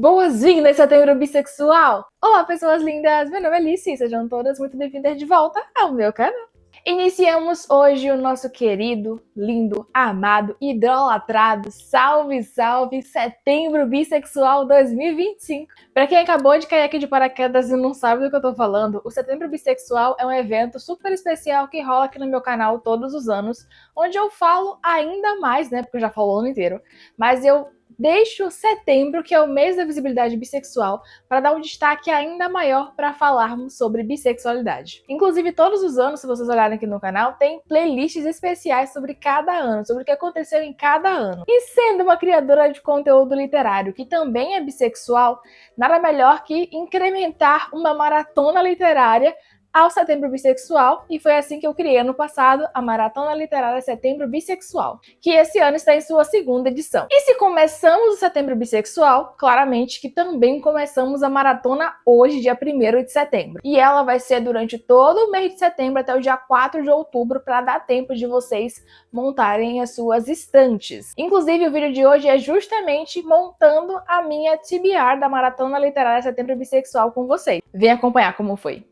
Boas-vindas, Setembro Bissexual! Olá, pessoas lindas! Meu nome é Alice e sejam todas muito bem-vindas de volta ao meu canal. Iniciamos hoje o nosso querido, lindo, amado, idolatrado, salve, salve, Setembro Bissexual 2025. Para quem acabou de cair aqui de paraquedas e não sabe do que eu tô falando, o Setembro Bissexual é um evento super especial que rola aqui no meu canal todos os anos, onde eu falo ainda mais, né, porque eu já falo o ano inteiro, mas eu deixo setembro, que é o mês da visibilidade bissexual, para dar um destaque ainda maior para falarmos sobre bissexualidade. Inclusive, todos os anos, se vocês olharem aqui no canal, tem playlists especiais sobre cada ano, sobre o que aconteceu em cada ano. E sendo uma criadora de conteúdo literário que também é bissexual, nada melhor que incrementar uma maratona literária ao Setembro Bissexual, e foi assim que eu criei ano passado a Maratona Literária Setembro Bissexual, que esse ano está em sua segunda edição. E se começamos o Setembro Bissexual, claramente que também começamos a maratona hoje, dia 1º de setembro. E ela vai ser durante todo o mês de setembro até o dia 4 de outubro, para dar tempo de vocês montarem as suas estantes. Inclusive, o vídeo de hoje é justamente montando a minha TBR da Maratona Literária Setembro Bissexual com vocês. Vem acompanhar como foi.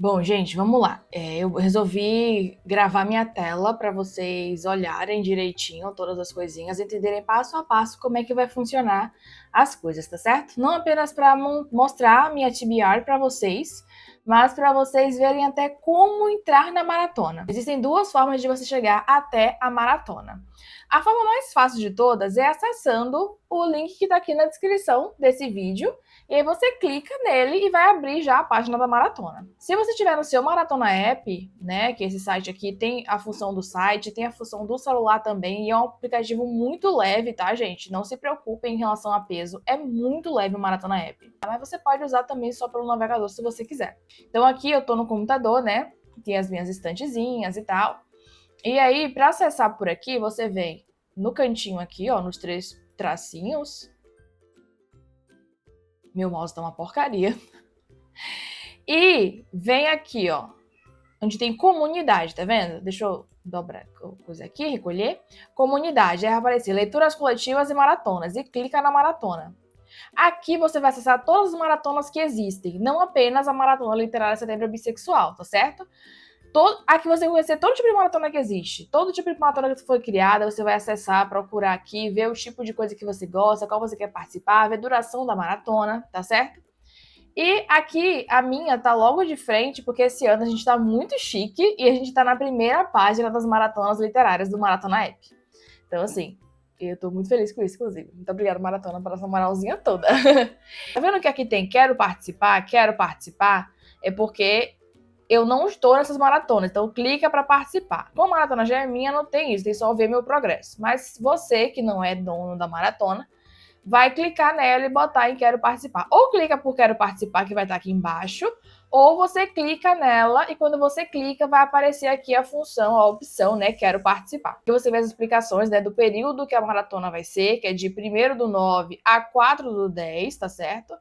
Bom, gente, vamos lá. Eu resolvi gravar minha tela para vocês olharem direitinho todas as coisinhas, entenderem passo a passo como é que vai funcionar as coisas, tá certo? Não apenas para mostrar a minha TBR para vocês, mas para vocês verem até como entrar na maratona. Existem duas formas de você chegar até a maratona. A forma mais fácil de todas é acessando o link que está aqui na descrição desse vídeo, e aí você clica nele e vai abrir já a página da maratona. Se você tiver no seu Maratona App, né, que esse site aqui tem a função do site, tem a função do celular também, e é um aplicativo muito leve, tá, gente? Não se preocupem em relação a peso, é muito leve o Maratona App. Mas você pode usar também só pelo navegador se você quiser. Então aqui eu tô no computador, né, tem as minhas estantezinhas e tal. E aí, para acessar por aqui, você vem no cantinho aqui, ó, nos 3 tracinhos. Meu mouse tá uma porcaria. E vem aqui, ó, onde tem comunidade, tá vendo? Deixa eu dobrar a coisa aqui, recolher. Comunidade, aí vai aparecer leituras coletivas e maratonas, e clica na maratona. Aqui você vai acessar todas as maratonas que existem, não apenas a Maratona Literária Setembro Bissexual, tá certo? Aqui você vai conhecer todo tipo de maratona que existe. Todo tipo de maratona que foi criada, você vai acessar, procurar aqui, ver o tipo de coisa que você gosta, qual você quer participar, ver a duração da maratona, tá certo? E aqui a minha tá logo de frente, porque esse ano a gente tá muito chique e a gente tá na primeira página das maratonas literárias do Maratona App. Então, assim, eu tô muito feliz com isso, inclusive. Muito obrigada, Maratona, por essa moralzinha toda. Tá vendo que aqui tem quero participar? É porque eu não estou nessas maratonas, então clica para participar. Como a maratona já é minha, não tem isso, tem só ver meu progresso. Mas você, que não é dono da maratona, vai clicar nela e botar em quero participar. Ou clica por quero participar, que vai estar aqui embaixo, ou você clica nela e quando você clica vai aparecer aqui a função, a opção, né, quero participar. Aqui você vê as explicações, né, do período que a maratona vai ser, que é de 1º/9 a 4/10, tá certo?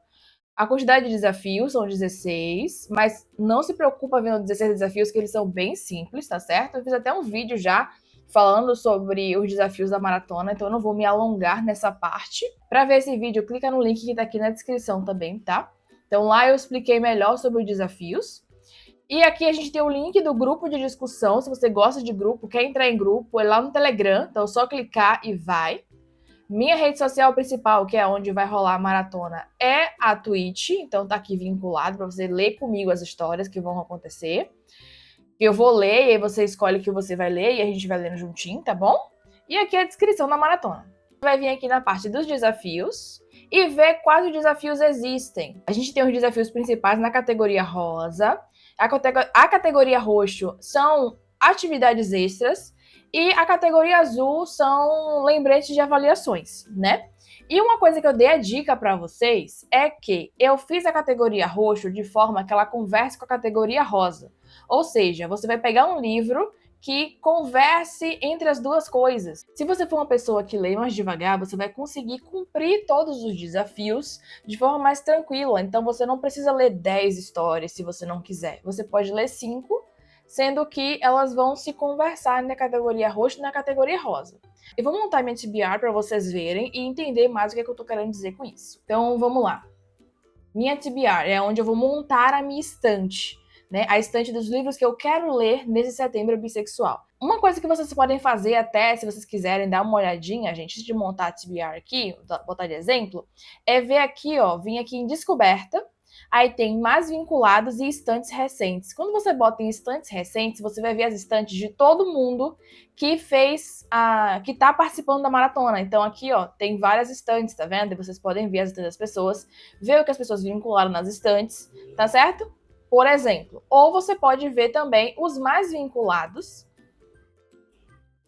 A quantidade de desafios são 16, mas não se preocupa vendo 16 desafios, que eles são bem simples, tá certo? Eu fiz até um vídeo já falando sobre os desafios da maratona, então eu não vou me alongar nessa parte. Para ver esse vídeo, clica no link que tá aqui na descrição também, tá? Então lá eu expliquei melhor sobre os desafios. E aqui a gente tem o link do grupo de discussão, se você gosta de grupo, quer entrar em grupo, é lá no Telegram, então é só clicar e vai. Minha rede social principal, que é onde vai rolar a maratona, é a Twitch, então tá aqui vinculado para você ler comigo as histórias que vão acontecer. Eu vou ler e aí você escolhe o que você vai ler e a gente vai lendo juntinho, tá bom? E aqui é a descrição da maratona. Vai vir aqui na parte dos desafios e ver quais os desafios existem. A gente tem os desafios principais na categoria rosa, a categoria roxo são atividades extras, e a categoria azul são lembretes de avaliações, né? E uma coisa que eu dei a dica para vocês é que eu fiz a categoria roxo de forma que ela converse com a categoria rosa. Ou seja, você vai pegar um livro que converse entre as duas coisas. Se você for uma pessoa que lê mais devagar, você vai conseguir cumprir todos os desafios de forma mais tranquila. Então você não precisa ler 10 histórias se você não quiser. Você pode ler 5, sendo que elas vão se conversar na categoria roxo e na categoria rosa. Eu vou montar minha TBR para vocês verem e entender mais o que eu tô querendo dizer com isso. Então, vamos lá. Minha TBR é onde eu vou montar a minha estante, né? A estante dos livros que eu quero ler nesse setembro bissexual. Uma coisa que vocês podem fazer até, se vocês quiserem dar uma olhadinha, gente, antes de montar a TBR aqui, botar de exemplo, é ver aqui, ó, vir aqui em descoberta, aí tem mais vinculados e estantes recentes. Quando você bota em estantes recentes, você vai ver as estantes de todo mundo que que tá participando da maratona. Então aqui, ó, tem várias estantes, tá vendo? E vocês podem ver as estantes das pessoas, ver o que as pessoas vincularam nas estantes, tá certo? Por exemplo. Ou você pode ver também os mais vinculados,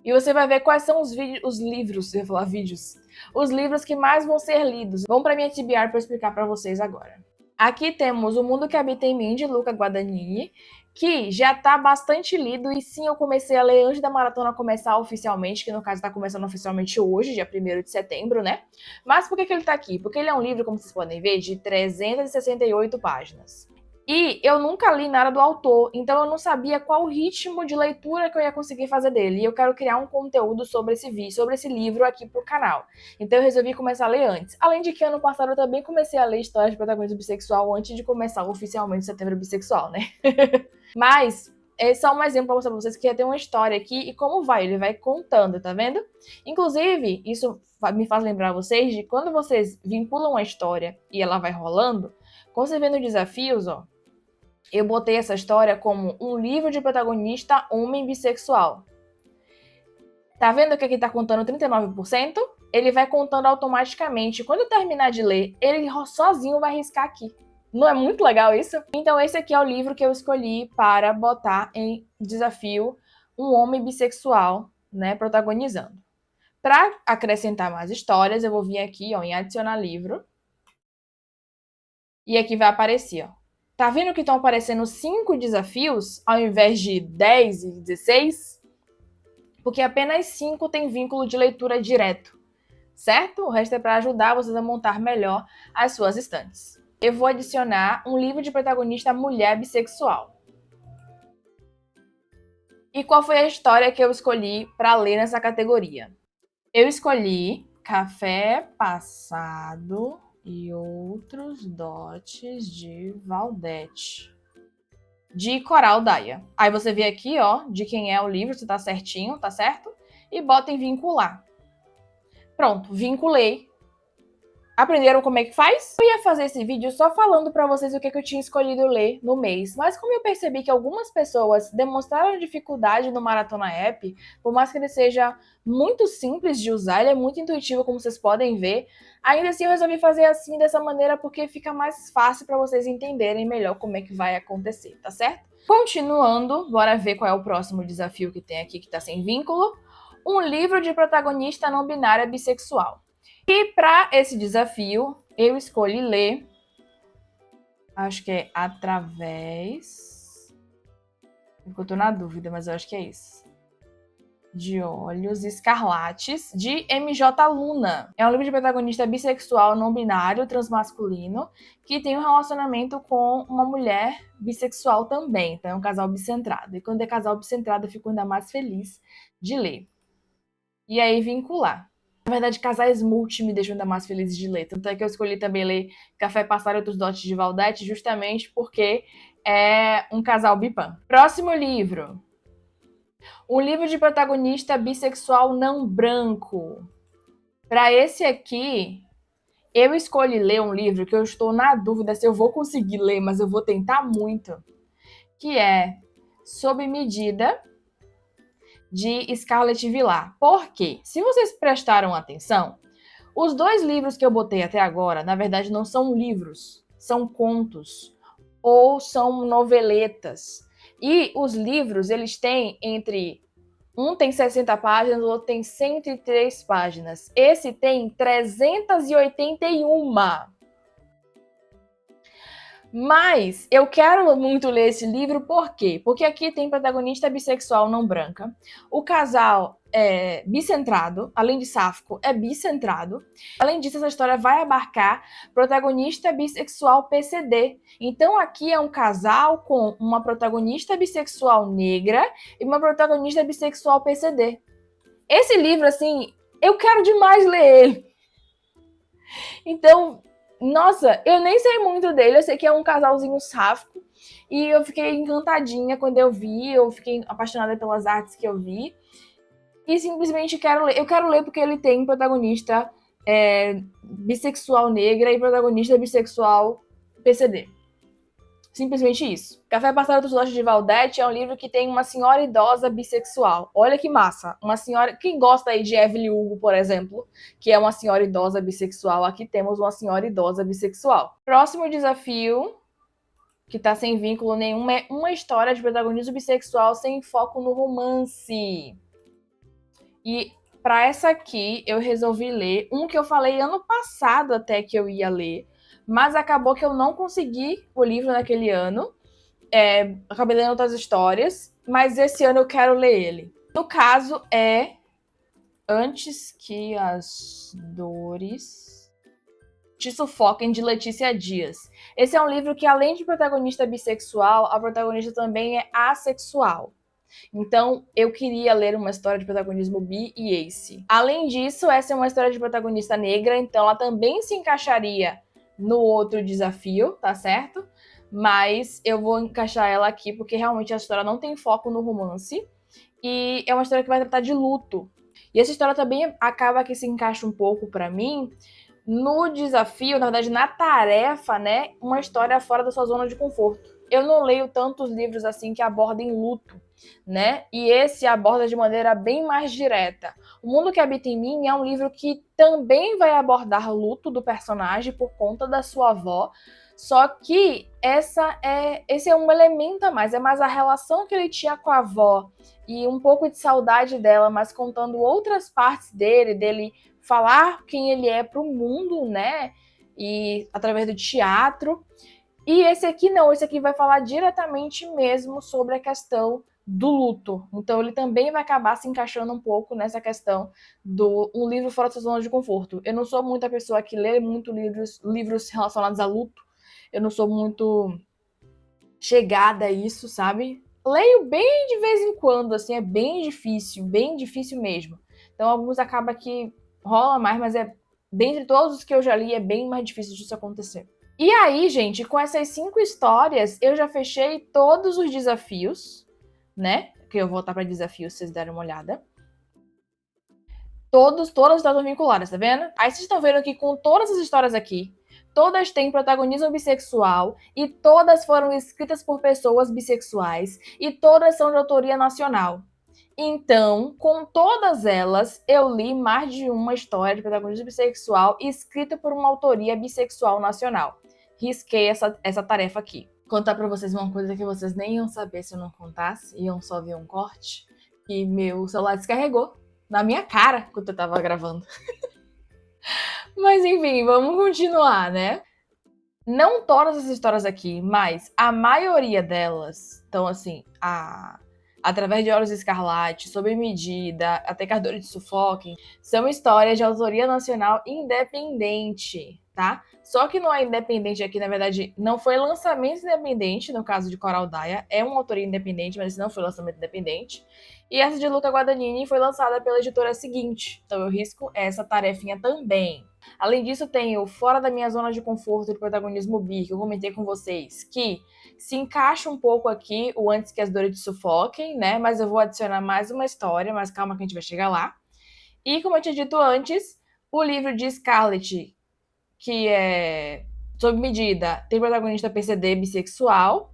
e você vai ver quais são os livros, eu ia falar vídeos, os livros que mais vão ser lidos. Vamos para minha TBR para eu explicar para vocês agora. Aqui temos O Mundo que Habita em Mim, de Luca Guadagnini, que já está bastante lido, e sim, eu comecei a ler antes da maratona começar oficialmente, que no caso está começando oficialmente hoje, dia 1º de setembro, né? Mas por que ele está aqui? Porque ele é um livro, como vocês podem ver, de 368 páginas. E eu nunca li nada do autor, então eu não sabia qual o ritmo de leitura que eu ia conseguir fazer dele. E eu quero criar um conteúdo sobre esse livro aqui pro canal. Então eu resolvi começar a ler antes. Além de que ano passado eu também comecei a ler histórias de protagonista bissexual antes de começar oficialmente o Setembro Bissexual, né? Mas é só um exemplo para mostrar pra vocês que tem uma história aqui e como vai. Ele vai contando, tá vendo? Inclusive, isso me faz lembrar vocês de quando vocês vinculam a história e ela vai rolando, quando você vê nos desafios, ó, eu botei essa história como um livro de protagonista homem bissexual. Tá vendo que aqui tá contando 39%? Ele vai contando automaticamente. Quando eu terminar de ler, ele sozinho vai riscar aqui. Não é muito legal isso? Então esse aqui é o livro que eu escolhi para botar em desafio um homem bissexual, né, protagonizando. Para acrescentar mais histórias, eu vou vir aqui, ó, em adicionar livro. E aqui vai aparecer, ó. Tá vendo que estão aparecendo 5 desafios ao invés de 10 e 16? Porque apenas 5 tem vínculo de leitura direto, certo? O resto é para ajudar vocês a montar melhor as suas estantes. Eu vou adicionar um livro de protagonista mulher bissexual. E qual foi a história que eu escolhi para ler nessa categoria? Eu escolhi Café Passado e Outros Dotes de Valdete, de Coral Daia. Aí você vê aqui, ó, de quem é o livro, se tá certinho, tá certo? E bota em vincular. Pronto, vinculei. Aprenderam como é que faz? Eu ia fazer esse vídeo só falando pra vocês o que eu tinha escolhido ler no mês, mas como eu percebi que algumas pessoas demonstraram dificuldade no Maratona App, por mais que ele seja muito simples de usar, ele é muito intuitivo, como vocês podem ver, ainda assim eu resolvi fazer assim, dessa maneira, porque fica mais fácil pra vocês entenderem melhor como é que vai acontecer, tá certo? Continuando, bora ver qual é o próximo desafio que tem aqui, que tá sem vínculo. Um livro de protagonista não binária bissexual. E para esse desafio, eu escolhi ler, acho que é Através, eu tô na dúvida, mas eu acho que é isso, de Olhos Escarlates, de MJ Luna. É um livro de protagonista bissexual não binário, transmasculino, que tem um relacionamento com uma mulher bissexual também, então é um casal bicentrado. E quando é casal bicentrado, eu fico ainda mais feliz de ler. E aí vincular. Na verdade, casais multi me deixam ainda mais feliz de ler. Tanto é que eu escolhi também ler Café Passado e Outros Dotes de Valdete, justamente porque é um casal bipan. Próximo livro. Um livro de protagonista bissexual não branco. Para esse aqui, eu escolhi ler um livro que eu estou na dúvida se eu vou conseguir ler, mas eu vou tentar muito, que é Sob Medida, de Scarlett Villar. Por quê? Se vocês prestaram atenção, os 2 livros que eu botei até agora, na verdade, não são livros, são contos ou são noveletas. E os livros, eles têm um tem 60 páginas, o outro tem 103 páginas. Esse tem 381. Mas eu quero muito ler esse livro, por quê? Porque aqui tem protagonista bissexual não branca. O casal é bicentrado, além de sáfico, é bicentrado. Além disso, essa história vai abarcar protagonista bissexual PCD. Então aqui é um casal com uma protagonista bissexual negra e uma protagonista bissexual PCD. Esse livro, assim, eu quero demais ler ele. Então, nossa, eu nem sei muito dele, eu sei que é um casalzinho sáfico, e eu fiquei encantadinha quando eu vi, eu fiquei apaixonada pelas artes que eu vi, e simplesmente quero ler. Eu quero ler porque ele tem protagonista bissexual negra e protagonista bissexual PCD. Simplesmente isso. Café Passado dos Lojas de Valdete é um livro que tem uma senhora idosa bissexual. Olha que massa. Uma senhora... Quem gosta aí de Evelyn Hugo, por exemplo, que é uma senhora idosa bissexual, aqui temos uma senhora idosa bissexual. Próximo desafio, que tá sem vínculo nenhum, é uma história de protagonismo bissexual sem foco no romance. E para essa aqui, eu resolvi ler um que eu falei ano passado até que eu ia ler, mas acabou que eu não consegui o livro naquele ano. Acabei lendo outras histórias, mas esse ano eu quero ler ele. No caso, é Antes que as Dores Te Sufoquem, de Letícia Dias. Esse é um livro que, além de protagonista bissexual, a protagonista também é assexual. Então, eu queria ler uma história de protagonismo bi e ace. Além disso, essa é uma história de protagonista negra, então ela também se encaixaria no outro desafio, tá certo? Mas eu vou encaixar ela aqui porque realmente a história não tem foco no romance e é uma história que vai tratar de luto. E essa história também acaba que se encaixa um pouco para mim no desafio, na verdade, na tarefa, né? Uma história fora da sua zona de conforto. Eu não leio tantos livros assim que abordem luto, né? E esse aborda de maneira bem mais direta. O Mundo que Habita em Mim é um livro que também vai abordar luto do personagem por conta da sua avó, só que esse é um elemento a mais, é mais a relação que ele tinha com a avó e um pouco de saudade dela, mas contando outras partes dele falar quem ele é para o mundo, né? E através do teatro. E esse aqui não, esse aqui vai falar diretamente mesmo sobre a questão do luto. Então ele também vai acabar se encaixando um pouco nessa questão do um livro fora da sua zona de conforto. Eu não sou muita pessoa que lê muito livros relacionados a luto. Eu não sou muito chegada a isso, sabe? Leio bem de vez em quando, assim, é bem difícil mesmo. Então alguns acaba que rola mais, mas dentre todos os que eu já li, é bem mais difícil disso acontecer. E aí, gente, com essas 5 histórias, eu já fechei todos os desafios, né? Que eu vou voltar para desafios, se vocês derem uma olhada. Todas estão vinculadas, tá vendo? Aí vocês estão vendo que com todas as histórias aqui, todas têm protagonismo bissexual e todas foram escritas por pessoas bissexuais e todas são de autoria nacional. Então, com todas elas, eu li mais de uma história de protagonismo bissexual escrita por uma autoria bissexual nacional. Risquei essa tarefa aqui. Contar pra vocês uma coisa que vocês nem iam saber se eu não contasse, iam só ver um corte, que meu celular descarregou na minha cara quando eu tava gravando. Mas enfim, vamos continuar, né? Não todas as histórias aqui, mas a maioria delas, então assim, Através de Olhos Escarlate, Sob Medida, Até que as Dores te Sufoquem, são histórias de autoria nacional independente, tá? Só que não é independente aqui, na verdade, não foi lançamento independente, no caso de Coral Daia, é uma autoria independente, mas não foi lançamento independente. E essa de Luca Guadagnini foi lançada pela editora seguinte, então eu risco essa tarefinha também. Além disso, tem o Fora da Minha Zona de Conforto de protagonismo bi, que eu comentei com vocês, que se encaixa um pouco aqui o Antes que as Dores te Sufoquem, né? Mas eu vou adicionar mais uma história, mas calma que a gente vai chegar lá. E como eu tinha dito antes, o livro de Scarlett, que é Sob Medida, tem protagonista PCD bissexual.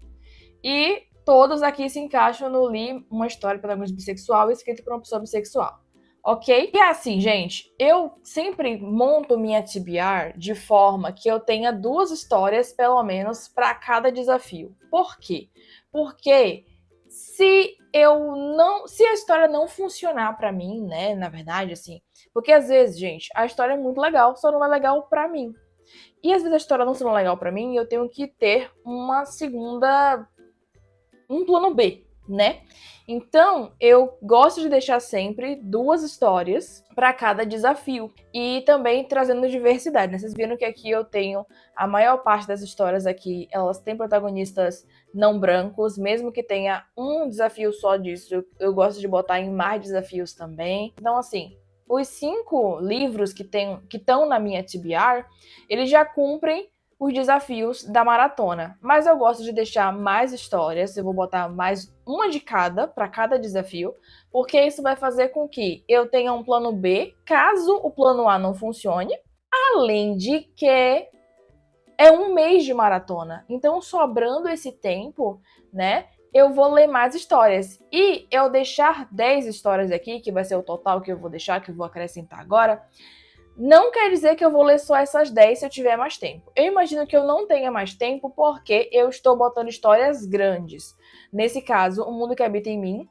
E todos aqui se encaixam no Li, uma história de protagonista bissexual escrita por uma pessoa bissexual. Ok? E assim, gente, eu sempre monto minha TBR de forma que eu tenha 2 histórias, pelo menos, para cada desafio. Por quê? Porque se a história não funcionar para mim, né, na verdade, assim, porque às vezes, gente, a história é muito legal, só não é legal para mim. E às vezes a história não sendo legal pra mim, eu tenho que ter um plano B, né? Então, eu gosto de deixar sempre 2 histórias para cada desafio. E também trazendo diversidade, né? Vocês viram que aqui eu tenho a maior parte das histórias aqui, elas têm protagonistas não brancos, mesmo que tenha um desafio só disso, eu gosto de botar em mais desafios também. Então, assim, os 5 livros que estão na minha TBR, eles já cumprem os desafios da maratona. Mas eu gosto de deixar mais histórias, eu vou botar mais uma de cada para cada desafio, porque isso vai fazer com que eu tenha um plano B, caso o plano A não funcione, além de que é um mês de maratona. Então, sobrando esse tempo, né, eu vou ler mais histórias. E eu deixar 10 histórias aqui, que vai ser o total que eu vou deixar, que eu vou acrescentar agora, não quer dizer que eu vou ler só essas 10 se eu tiver mais tempo. Eu imagino que eu não tenha mais tempo porque eu estou botando histórias grandes. Nesse caso, O Mundo que Habita em Mim,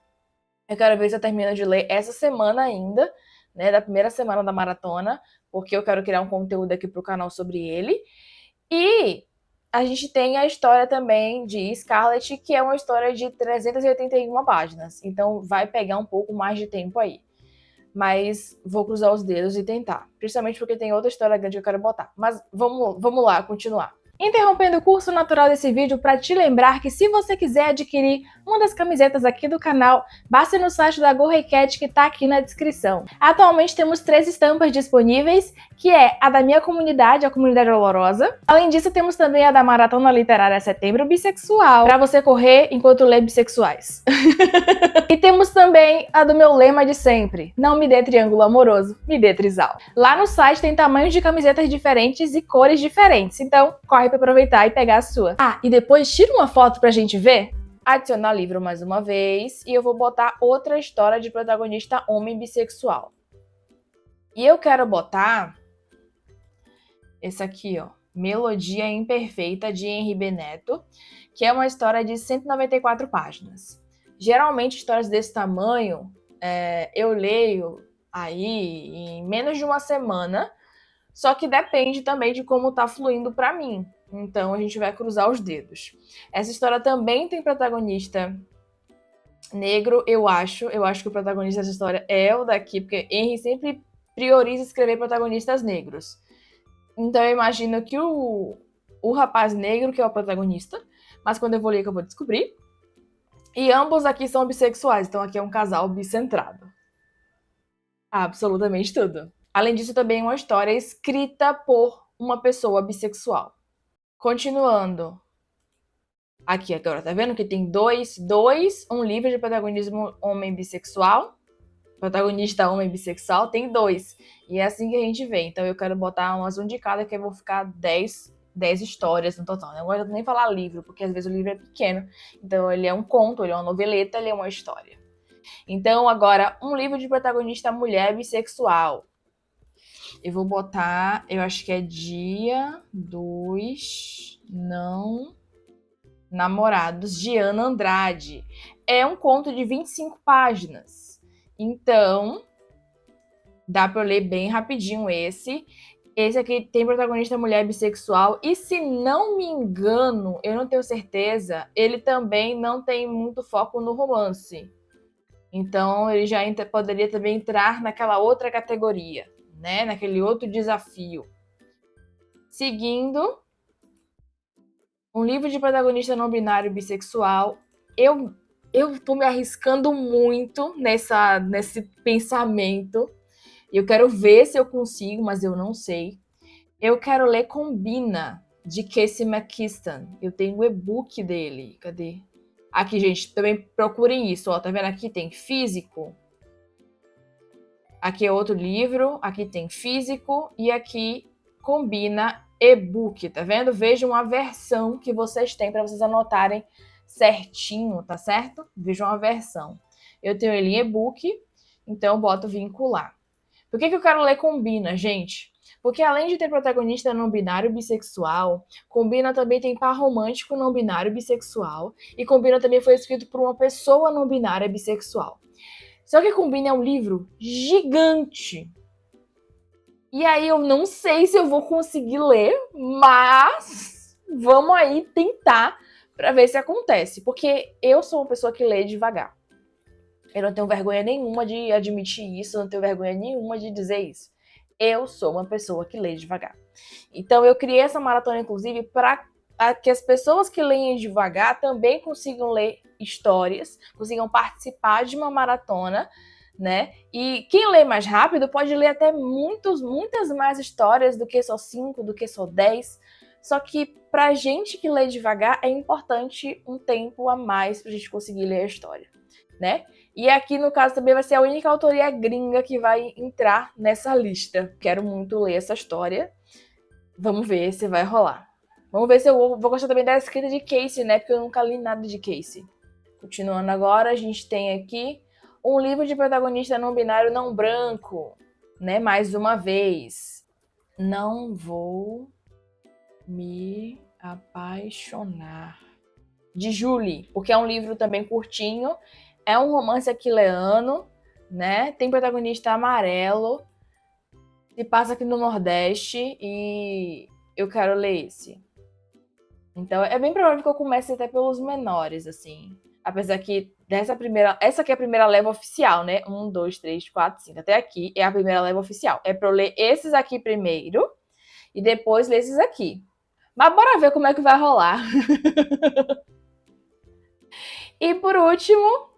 eu quero ver se eu termino de ler essa semana ainda, né, da primeira semana da maratona, porque eu quero criar um conteúdo aqui pro canal sobre ele. E a gente tem a história também de Scarlet, que é uma história de 381 páginas. Então vai pegar um pouco mais de tempo aí. Mas vou cruzar os dedos e tentar. Principalmente porque tem outra história grande que eu quero botar. Mas vamos lá, continuar. Interrompendo o curso natural desse vídeo para te lembrar que se você quiser adquirir uma das camisetas aqui do canal, basta ir no site da Go Hey Cat que está aqui na descrição. Atualmente temos 3 estampas disponíveis, que é a da minha comunidade, a Comunidade Olorosa. Além disso, temos também a da Maratona Literária Setembro Bissexual, para você correr enquanto lê bissexuais. E temos também a do meu lema de sempre: não me dê triângulo amoroso, me dê trisal. Lá no site tem tamanhos de camisetas diferentes e cores diferentes, então corre para aproveitar e pegar a sua. Ah, e depois tira uma foto pra gente ver. Adicionar livro mais uma vez e eu vou botar outra história de protagonista homem bissexual. E eu quero botar esse aqui, ó, Melodia Imperfeita, de Henri Beneto, que é uma história de 194 páginas. Geralmente, histórias desse tamanho, eu leio aí em menos de uma semana, só que depende também de como tá fluindo para mim. Então, a gente vai cruzar os dedos. Essa história também tem protagonista negro, eu acho. Eu acho que o protagonista dessa história é o daqui, porque Henry sempre prioriza escrever protagonistas negros. Então eu imagino que o rapaz negro que é o protagonista, mas quando eu vou ler que eu vou descobrir. E ambos aqui são bissexuais, então aqui é um casal bicentrado. Absolutamente tudo. Além disso, também é uma história escrita por uma pessoa bissexual. Continuando. Aqui agora, tá vendo que tem um livro de protagonismo homem bissexual. Protagonista homem bissexual, tem 2. E é assim que a gente vê. Então eu quero botar umas um de cada, que eu vou ficar 10 histórias no total. Não gosto nem falar livro, porque às vezes o livro é pequeno. Então ele é um conto, ele é uma noveleta, ele é uma história. Então agora, um livro de protagonista mulher bissexual. Eu vou botar, eu acho que é Dia dos Não Namorados, de Ana Andrade. É um conto de 25 páginas. Então, dá pra eu ler bem rapidinho esse. Esse aqui tem protagonista mulher bissexual. E se não me engano, eu não tenho certeza, ele também não tem muito foco no romance. Então, ele já poderia também entrar naquela outra categoria, né? Naquele outro desafio. Seguindo, um livro de protagonista não binário bissexual. Eu tô me arriscando muito nesse pensamento. Eu quero ver se eu consigo, mas eu não sei. Eu quero ler Combina, de Casey McKiston. Eu tenho o e-book dele. Cadê? Aqui, gente, também procurem isso. Ó, tá vendo? Aqui tem físico. Aqui é outro livro. Aqui tem físico. E aqui Combina e-book, tá vendo? Vejam a versão que vocês têm para vocês anotarem certinho, tá certo? Vejam a versão. Eu tenho ele em e-book, então eu boto vincular. Por que eu quero ler Combina, gente? Porque além de ter protagonista não binário bissexual, Combina também tem par romântico não binário bissexual, e Combina também foi escrito por uma pessoa não binária bissexual. Só que Combina é um livro gigante. E aí eu não sei se eu vou conseguir ler, mas vamos aí tentar para ver se acontece. Porque eu sou uma pessoa que lê devagar. Eu não tenho vergonha nenhuma de admitir isso, eu não tenho vergonha nenhuma de dizer isso. Eu sou uma pessoa que lê devagar. Então eu criei essa maratona, inclusive, para que as pessoas que leem devagar também consigam ler histórias, consigam participar de uma maratona, né? E quem lê mais rápido pode ler até muitas mais histórias do que só 5, do que só 10. Só que pra gente que lê devagar é importante um tempo a mais pra gente conseguir ler a história, né? E aqui, no caso, também vai ser a única autoria gringa que vai entrar nessa lista. Quero muito ler essa história. Vamos ver se vai rolar. Vamos ver se eu vou gostar também da escrita de Casey, né? Porque eu nunca li nada de Casey. Continuando agora, a gente tem aqui um livro de protagonista não binário não branco, né? Mais uma vez. Não vou me apaixonar. De Julie, porque é um livro também curtinho. É um romance aquileano, né? Tem protagonista amarelo. Se passa aqui no Nordeste e eu quero ler esse. Então é bem provável que eu comece até pelos menores, assim. Apesar que essa aqui é a primeira leva oficial, né? 1, 2, 3, 4, 5. Até aqui é a primeira leva oficial. É pra eu ler esses aqui primeiro e depois ler esses aqui. Mas bora ver como é que vai rolar. E por último,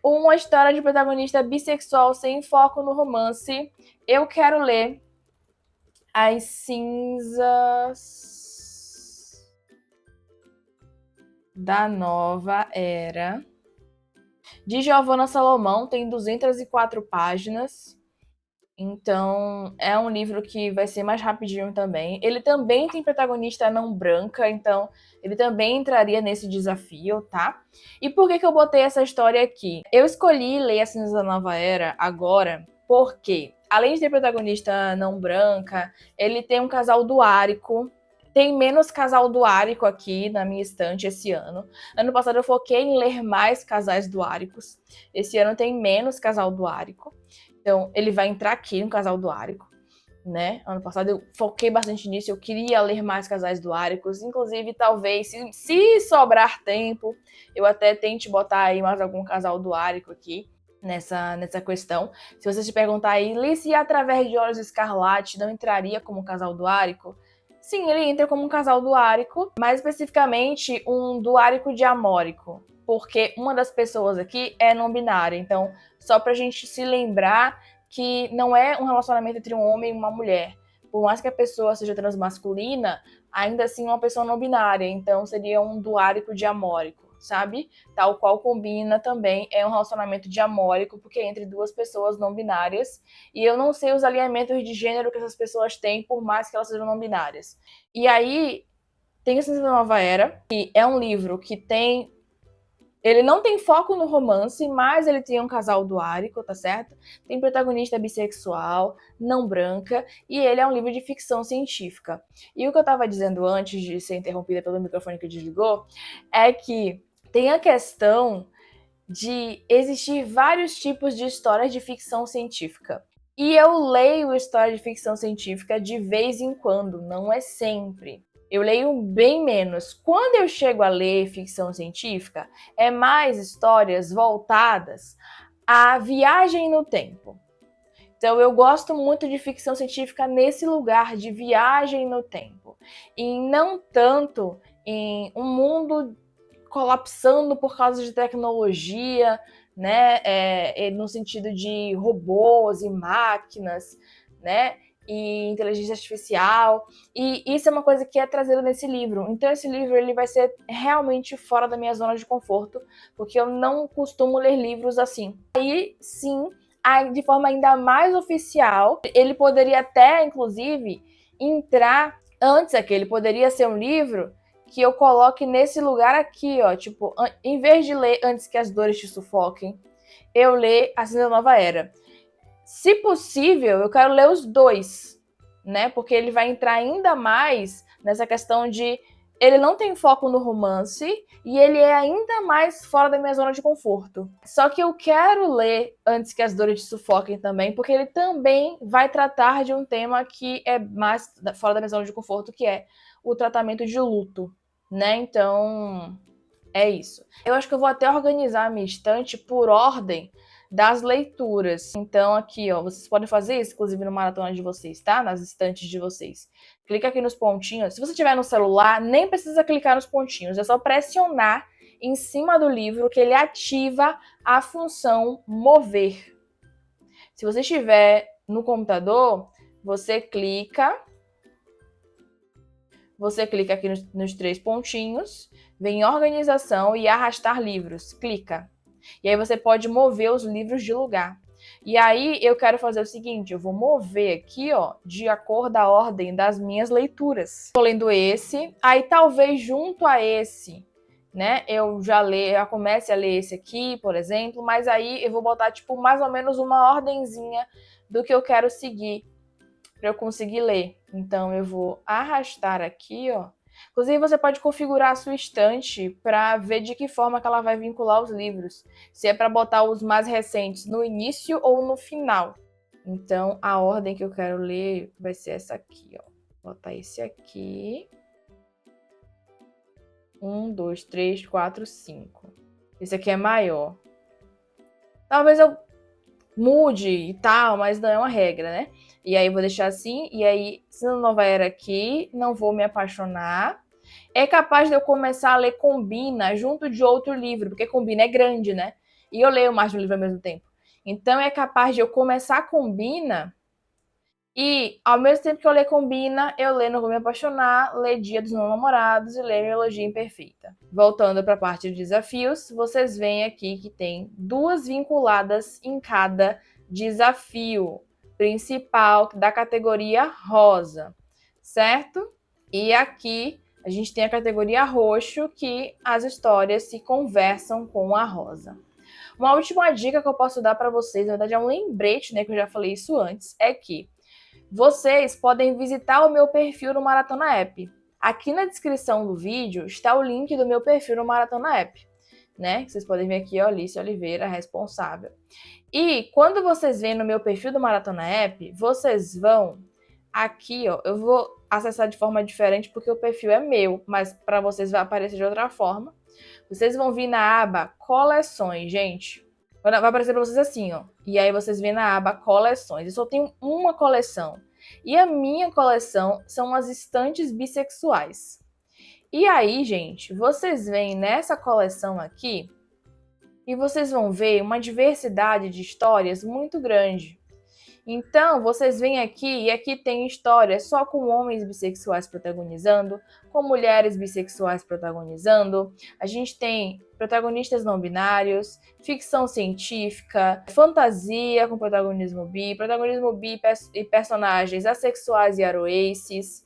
uma história de protagonista bissexual sem foco no romance. Eu quero ler As Cinzas da Nova Era, de Giovanna Salomão. Tem 204 páginas. Então, é um livro que vai ser mais rapidinho também. Ele também tem protagonista não branca, então ele também entraria nesse desafio, tá? E por que eu botei essa história aqui? Eu escolhi ler As Cinzas da Nova Era agora porque, além de ter protagonista não branca, ele tem um casal duárico. Tem menos casal duárico aqui na minha estante esse ano. Ano passado eu foquei em ler mais casais duáricos. Esse ano tem menos casal duárico. Então, ele vai entrar aqui no casal duárico, né? Ano passado eu foquei bastante nisso, eu queria ler mais casais duáricos. Inclusive, talvez, se sobrar tempo, eu até tente botar aí mais algum casal duárico aqui nessa questão. Se você se perguntar aí, Lice, através de Olhos Escarlate não entraria como casal duárico? Sim, ele entra como um casal duárico, mais especificamente um duárico diamórico, porque uma das pessoas aqui é não binária. Então, só pra gente se lembrar que não é um relacionamento entre um homem e uma mulher. Por mais que a pessoa seja transmasculina, ainda assim é uma pessoa não binária. Então, seria um duárico diamórico, sabe? Tal qual combina também, é um relacionamento diamórico, porque é entre duas pessoas não binárias. E eu não sei os alinhamentos de gênero que essas pessoas têm, por mais que elas sejam não binárias. E aí, tem Ciência da Nova Era, que é um livro que tem... Ele não tem foco no romance, mas ele tem um casal duárico, tá certo? Tem protagonista bissexual, não branca, e ele é um livro de ficção científica. E o que eu tava dizendo antes de ser interrompida pelo microfone que desligou, é que tem a questão de existir vários tipos de histórias de ficção científica. E eu leio história de ficção científica de vez em quando, não é sempre. Eu leio bem menos. Quando eu chego a ler ficção científica, é mais histórias voltadas à viagem no tempo. Então eu gosto muito de ficção científica nesse lugar de viagem no tempo. E não tanto em um mundo colapsando por causa de tecnologia, né? No sentido de robôs e máquinas, né? E inteligência artificial, e isso é uma coisa que é trazida nesse livro. Então esse livro ele vai ser realmente fora da minha zona de conforto, porque eu não costumo ler livros assim. Aí sim, de forma ainda mais oficial, ele poderia até, inclusive, entrar antes aqui. Ele poderia ser um livro que eu coloque nesse lugar aqui, ó, tipo, em vez de ler Antes que as Dores Te Sufoquem, eu ler A Cinza da Nova Era. Se possível, eu quero ler os dois, né? Porque ele vai entrar ainda mais nessa questão de Ele não tem foco no romance e ele é ainda mais fora da minha zona de conforto. Só que eu quero ler Antes que as Dores Te Sufoquem também, porque ele também vai tratar de um tema que é mais fora da minha zona de conforto, que é o tratamento de luto, né? Então, é isso. Eu acho que eu vou até organizar a minha estante por ordem das leituras. Então, aqui, ó, vocês podem fazer isso, inclusive no maratona de vocês, tá? Nas estantes de vocês. Clica aqui nos pontinhos. Se você tiver no celular, nem precisa clicar nos pontinhos. É só pressionar em cima do livro que ele ativa a função mover. Se você estiver no computador, você clica aqui nos 3 pontinhos, vem em organização e arrastar livros. Clica. E aí você pode mover os livros de lugar. E aí eu quero fazer o seguinte, eu vou mover aqui, ó, de acordo com a ordem das minhas leituras. Estou lendo esse, aí talvez junto a esse, né, eu já comece a ler esse aqui, por exemplo, mas aí eu vou botar, tipo, mais ou menos uma ordenzinha do que eu quero seguir para eu conseguir ler. Então eu vou arrastar aqui, ó. Inclusive, você pode configurar a sua estante para ver de que forma que ela vai vincular os livros. Se é para botar os mais recentes no início ou no final. Então, a ordem que eu quero ler vai ser essa aqui, ó. Vou botar esse aqui. 1, 2, 3, 4, 5. Esse aqui é maior. Talvez eu mude e tal, mas não é uma regra, né? E aí eu vou deixar assim, e aí, se não vai era aqui, não vou me apaixonar. É capaz de eu começar a ler Combina junto de outro livro, porque Combina é grande, né? E eu leio mais de um livro ao mesmo tempo. Então é capaz de eu começar Combina e, ao mesmo tempo que eu ler Combina, eu ler Não Vou Me Apaixonar, ler Dia dos Namorados e ler Melodia Imperfeita. Voltando para a parte de desafios, vocês veem aqui que tem 2 vinculadas em cada desafio principal da categoria rosa, certo? E aqui a gente tem a categoria roxo, que as histórias se conversam com a rosa. Uma última dica que eu posso dar para vocês, na verdade é um lembrete, né, que eu já falei isso antes, é que vocês podem visitar o meu perfil no Maratona App. Aqui na descrição do vídeo está o link do meu perfil no Maratona App, né? Vocês podem ver aqui, ó, Alice Oliveira, responsável. E quando vocês vêm no meu perfil do Maratona App, vocês vão aqui, ó, eu vou acessar de forma diferente porque o perfil é meu, mas para vocês vai aparecer de outra forma. Vocês vão vir na aba Coleções, gente. Vai aparecer para vocês assim, ó. E aí vocês vêm na aba Coleções. Eu só tenho uma coleção. E a minha coleção são as estantes bissexuais. E aí, gente, vocês vêm nessa coleção aqui e vocês vão ver uma diversidade de histórias muito grande. Então, vocês vêm aqui e aqui tem histórias só com homens bissexuais protagonizando, com mulheres bissexuais protagonizando. A gente tem protagonistas não binários, ficção científica, fantasia com protagonismo bi e personagens assexuais e aroaces,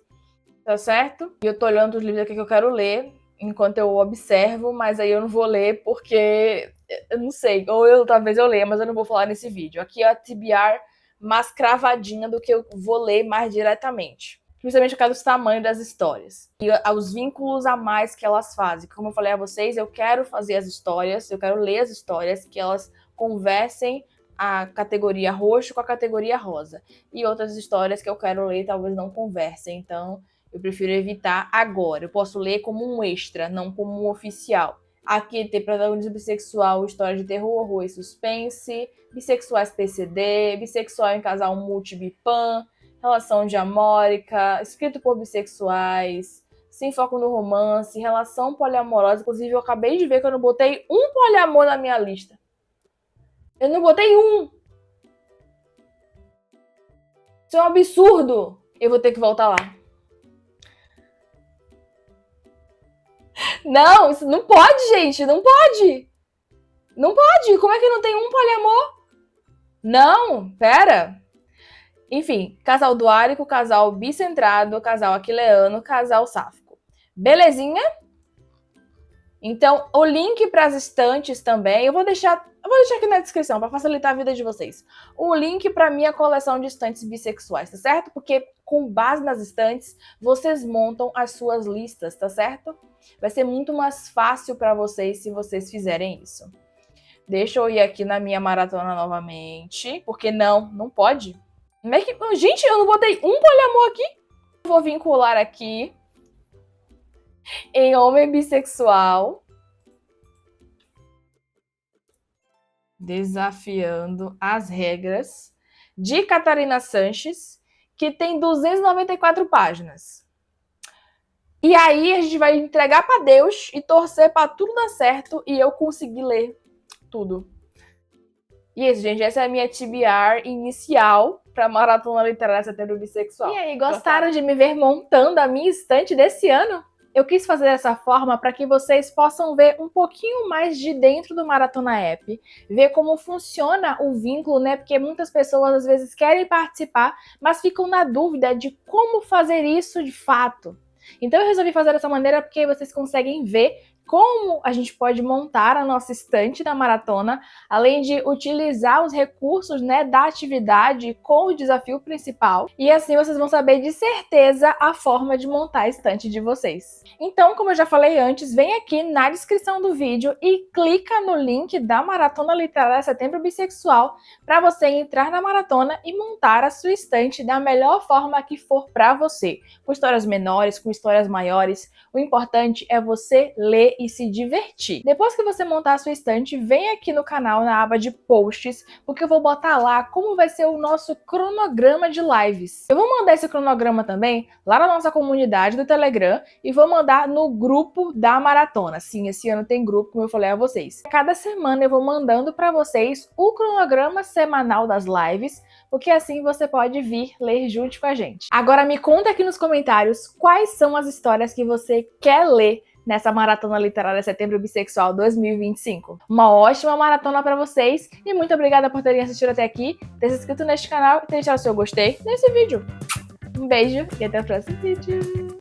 tá certo? E eu tô olhando os livros aqui que eu quero ler enquanto eu observo, mas aí eu não vou ler porque eu não sei, ou talvez eu leia, mas eu não vou falar nesse vídeo. Aqui é a TBR mais cravadinha do que eu vou ler mais diretamente. Principalmente por causa do tamanho das histórias. E os vínculos a mais que elas fazem. Como eu falei a vocês, eu quero fazer as histórias, eu quero ler as histórias, que elas conversem a categoria roxo com a categoria rosa. E outras histórias que eu quero ler talvez não conversem. Então, eu prefiro evitar agora. Eu posso ler como um extra, não como um oficial. Aqui tem protagonismo bissexual, história de terror, horror e suspense, bissexuais PCD, bissexual em casal multi-bipan, relação diamórica, escrito por bissexuais, sem foco no romance, relação poliamorosa. Inclusive, eu acabei de ver que eu não botei um poliamor na minha lista. Eu não botei um! Isso é um absurdo! Eu vou ter que voltar lá. Não, isso não pode, gente, não pode. Não pode, como é que não tem um poliamor? Não, pera. Enfim, casal duálico, casal bicentrado, casal aquileano, casal sáfico. Belezinha? Então, o link para as estantes também, eu vou deixar aqui na descrição para facilitar a vida de vocês. O link para minha coleção de estantes bissexuais, tá certo? Porque com base nas estantes, vocês montam as suas listas, tá certo? Vai ser muito mais fácil para vocês se vocês fizerem isso. Deixa eu ir aqui na minha maratona novamente, porque não pode. Gente, eu não botei um poliamor aqui. Vou vincular aqui em homem bissexual. Desafiando as regras de Catarina Sanches, que tem 294 páginas. E aí a gente vai entregar para Deus e torcer para tudo dar certo e eu conseguir ler tudo. E isso, gente, essa é a minha TBR inicial para Maratona Literária Setembro Bissexual. E aí, gostaram de me ver montando a minha estante desse ano? Eu quis fazer dessa forma para que vocês possam ver um pouquinho mais de dentro do Maratona App, ver como funciona o vínculo, né? Porque muitas pessoas às vezes querem participar, mas ficam na dúvida de como fazer isso de fato. Então eu resolvi fazer dessa maneira porque vocês conseguem ver como a gente pode montar a nossa estante da maratona, além de utilizar os recursos, né, da atividade com o desafio principal. E assim vocês vão saber de certeza a forma de montar a estante de vocês. Então, como eu já falei antes, vem aqui na descrição do vídeo e clica no link da Maratona Literária Setembro Bissexual para você entrar na maratona e montar a sua estante da melhor forma que for para você. Com histórias menores, com histórias maiores, o importante é você ler e se divertir. Depois que você montar a sua estante, vem aqui no canal na aba de posts, porque eu vou botar lá como vai ser o nosso cronograma de lives. Eu vou mandar esse cronograma também lá na nossa comunidade do Telegram e vou mandar no grupo da maratona. Sim, esse ano tem grupo, como eu falei a vocês. Cada semana eu vou mandando para vocês o cronograma semanal das lives, porque assim você pode vir ler junto com a gente. Agora me conta aqui nos comentários quais são as histórias que você quer ler nessa Maratona Literária Setembro Bissexual 2025. Uma ótima maratona para vocês e muito obrigada por terem assistido até aqui, ter se inscrito neste canal e ter deixado o seu gostei nesse vídeo. Um beijo e até o próximo vídeo.